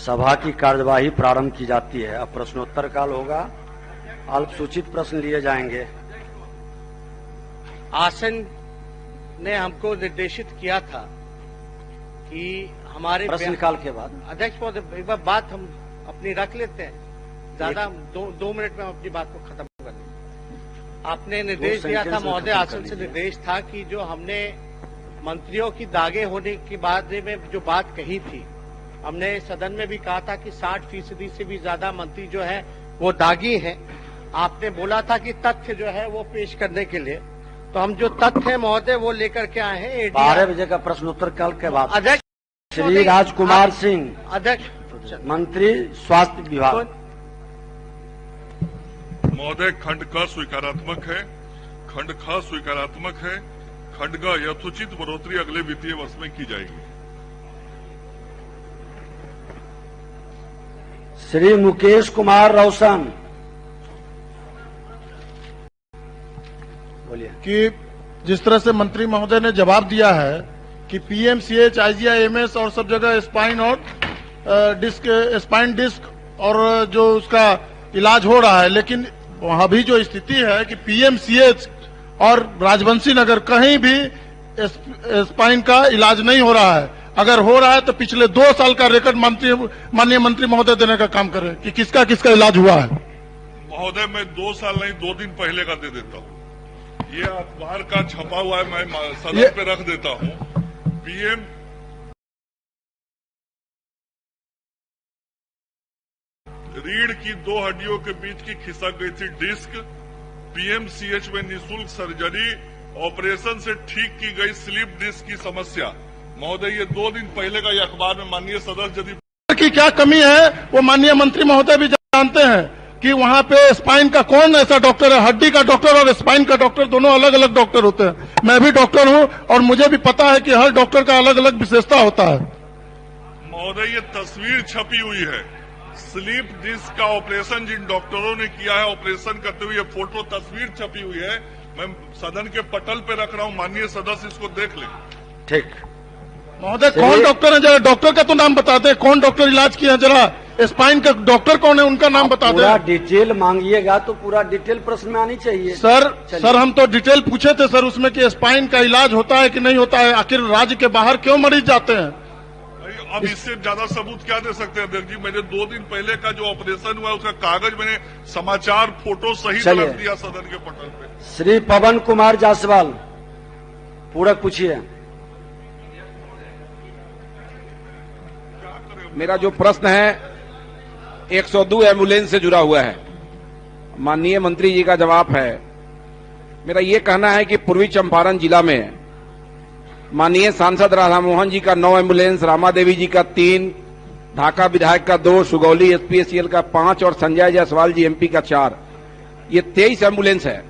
सभा की कार्यवाही प्रारंभ की जाती है। अब प्रश्नोत्तर काल होगा। अल्पसूचित प्रश्न लिए जाएंगे। आसन ने हमको निर्देशित किया था कि हमारे प्रश्नकाल के बाद अध्यक्ष महोदय एक बार बात हम अपनी रख लेते हैं, ज्यादा 2 मिनट में हम अपनी बात को खत्म कर लेंगे। आपने निर्देश दिया था महोदय, आसन से निर्देश था कि जो हमने मंत्रियों की दागे होने के बाद में जो बात कही थी, हमने सदन में भी कहा था कि 60% से भी ज्यादा मंत्री जो है वो दागी हैं। आपने बोला था कि तथ्य जो है वो पेश करने के लिए, तो हम जो तथ्य है महोदय वो लेकर के आए हैं। 12 बजे का प्रश्नोत्तर काल के बाद अध्यक्ष श्री राजकुमार सिंह, अध्यक्ष मंत्री स्वास्थ्य विभाग। महोदय, खंड क स्वीकारात्मक है, खंड ख स्वीकारात्मक है, खंड ग यथोचित बढ़ोतरी अगले वित्तीय वर्ष में की जाएगी। श्री मुकेश कुमार रोशन, बोलिए। कि जिस तरह से मंत्री महोदय ने जवाब दिया है कि पीएमसीएच, आईजीआईएमएस और सब जगह स्पाइन और स्पाइन डिस्क और जो उसका इलाज हो रहा है, लेकिन वहां भी जो स्थिति है कि पीएमसीएच और राजवंशी नगर कहीं भी स्पाइन का इलाज नहीं हो रहा है। अगर हो रहा है तो पिछले 2 साल का रिकॉर्ड माननीय मंत्री महोदय देने का काम करें कि किसका किसका इलाज हुआ है। महोदय, मैं 2 साल नहीं 2 दिन पहले का दे देता हूँ। ये अखबार का छपा हुआ है, मैं सदन पे रख देता हूँ। पीएम रीढ़ की 2 हड्डियों के बीच की खिसक गई थी डिस्क, पीएमसीएच में निःशुल्क सर्जरी, ऑपरेशन से ठीक की गई स्लिप डिस्क की समस्या। महोदय, ये 2 दिन पहले का ये अखबार में माननीय सदस्य यदि की क्या कमी है वो माननीय मंत्री महोदय भी जानते हैं कि वहां पे स्पाइन का कौन ऐसा डॉक्टर है। हड्डी का डॉक्टर और स्पाइन का डॉक्टर दोनों अलग अलग डॉक्टर होते हैं। मैं भी डॉक्टर हूं और मुझे भी पता है कि हर डॉक्टर का अलग अलग विशेषता होता है। महोदय, ये तस्वीर छपी हुई है, स्लीप डिस्क का ऑपरेशन जिन डॉक्टरों ने किया है, ऑपरेशन करते हुए ये फोटो तस्वीर छपी हुई है। मैं सदन के पटल पे रख रहा हूं, माननीय सदस्य इसको देख लें। ठीक महोदय, कौन डॉक्टर है? जरा डॉक्टर का तो नाम बताते हैं, कौन डॉक्टर इलाज किया? जरा स्पाइन का डॉक्टर कौन है, उनका नाम बता दें। पूरा डिटेल मांगिएगा तो पूरा डिटेल प्रश्न में आनी चाहिए। सर हम तो डिटेल पूछे थे सर उसमें कि स्पाइन का इलाज होता है कि नहीं होता है। आखिर राज्य के बाहर क्यों मरीज जाते हैं? अब इससे ज्यादा सबूत क्या दे सकते हैं अध्यक्ष जी? मैंने 2 दिन पहले का जो ऑपरेशन हुआ उसका कागज मैंने समाचार फोटो सहित रख दिया सदन के पटल पे। श्री पवन कुमार जायसवाल, पूरक पूछिए। मेरा जो प्रश्न है 102 एम्बुलेंस से जुड़ा हुआ है। माननीय मंत्री जी का जवाब है। मेरा ये कहना है कि पूर्वी चंपारण जिला में माननीय सांसद राधा मोहन जी का 9 एम्बुलेंस, रामा देवी जी का 3, ढाका विधायक का 2, सुगौली एसपीएससीएल का 5 और संजय जायसवाल जी एमपी का 4, ये 23 एम्बुलेंस है।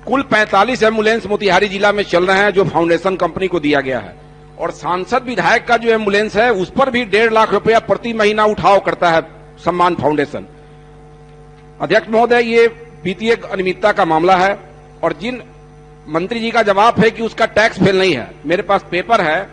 कुल 45 एम्बुलेंस मोतिहारी जिला में चल रहे हैं जो फाउंडेशन कंपनी को दिया गया है। और सांसद विधायक का जो एम्बुलेंस है उस पर भी 1.5 लाख रुपया प्रति महीना उठाव करता है सम्मान फाउंडेशन। अध्यक्ष महोदय, ये वित्तीय अनियमितता का मामला है और जिन मंत्री जी का जवाब है कि उसका टैक्स फेल नहीं है, मेरे पास पेपर है,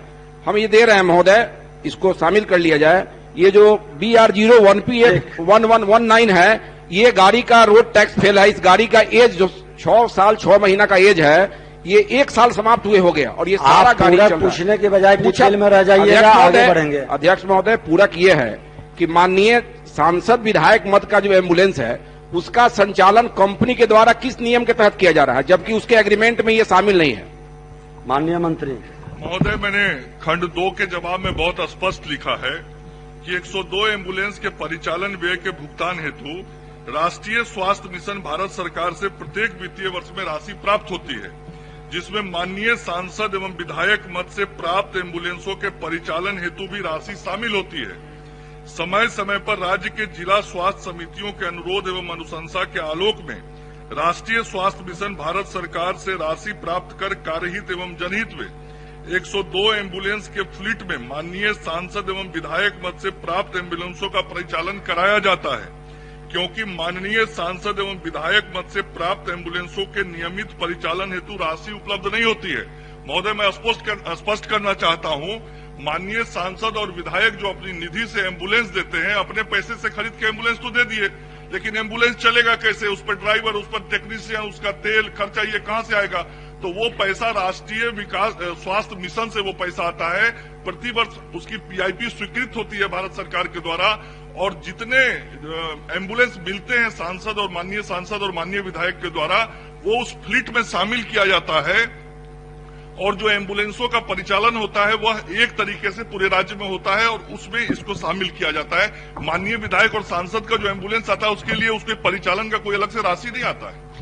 हम ये दे रहे हैं महोदय, इसको शामिल कर लिया जाए। ये जो BR01PF1119 है, ये गाड़ी का रोड टैक्स फेल है। इस गाड़ी का एज जो 6 साल 6 महीना का एज है, ये 1 साल समाप्त हुए हो गया और ये सारा गाड़ी चल रहा है। पूछने के बजाय डिटेल में रह जाइएगा, आगे बढ़ेंगे। अध्यक्ष महोदय, पूरक ये है कि माननीय सांसद विधायक मत का जो एम्बुलेंस है उसका संचालन कंपनी के द्वारा किस नियम के तहत किया जा रहा है, जबकि उसके एग्रीमेंट में ये शामिल नहीं है। माननीय मंत्री महोदय, मैंने खंड 2 के जवाब में बहुत स्पष्ट लिखा है कि 102 एम्बुलेंस के परिचालन व्यय के भुगतान हेतु राष्ट्रीय स्वास्थ्य मिशन भारत सरकार से प्रत्येक वित्तीय वर्ष में राशि प्राप्त होती है, जिसमें माननीय सांसद एवं विधायक मत से प्राप्त एम्बुलेंसों के परिचालन हेतु भी राशि शामिल होती है। समय समय पर राज्य के जिला स्वास्थ्य समितियों के अनुरोध एवं अनुशंसा के आलोक में राष्ट्रीय स्वास्थ्य मिशन भारत सरकार से राशि प्राप्त कर कार्यहित एवं जनहित में 102 एम्बुलेंस के फ्लीट में माननीय सांसद एवं विधायक मत से प्राप्त एम्बुलेंसों का परिचालन कराया जाता है। क्योंकि माननीय सांसद एवं विधायक मत से प्राप्त एम्बुलेंसों के नियमित परिचालन हेतु राशि उपलब्ध नहीं होती है। महोदय, मैं स्पष्ट करना चाहता हूं, माननीय सांसद और विधायक जो अपनी निधि से एम्बुलेंस देते हैं, अपने पैसे से खरीद के एम्बुलेंस तो दे दिए, लेकिन एम्बुलेंस चलेगा कैसे? उस पर ड्राइवर, उस पर टेक्नीशियन, उसका तेल खर्चा, ये कहां से आएगा? तो वो पैसा राष्ट्रीय विकास स्वास्थ्य मिशन से वो पैसा आता है। प्रतिवर्ष उसकी पीआईपी स्वीकृत होती है भारत सरकार के द्वारा, और जितने एम्बुलेंस मिलते हैं सांसद और माननीय विधायक के द्वारा, वो उस फ्लीट में शामिल किया जाता है। और जो एम्बुलेंसों का परिचालन होता है वह एक तरीके से पूरे राज्य में होता है, और उसमें इसको शामिल किया जाता है। माननीय विधायक और सांसद का जो एम्बुलेंस आता है उसके लिए उसके परिचालन का कोई अलग से राशि नहीं आता है।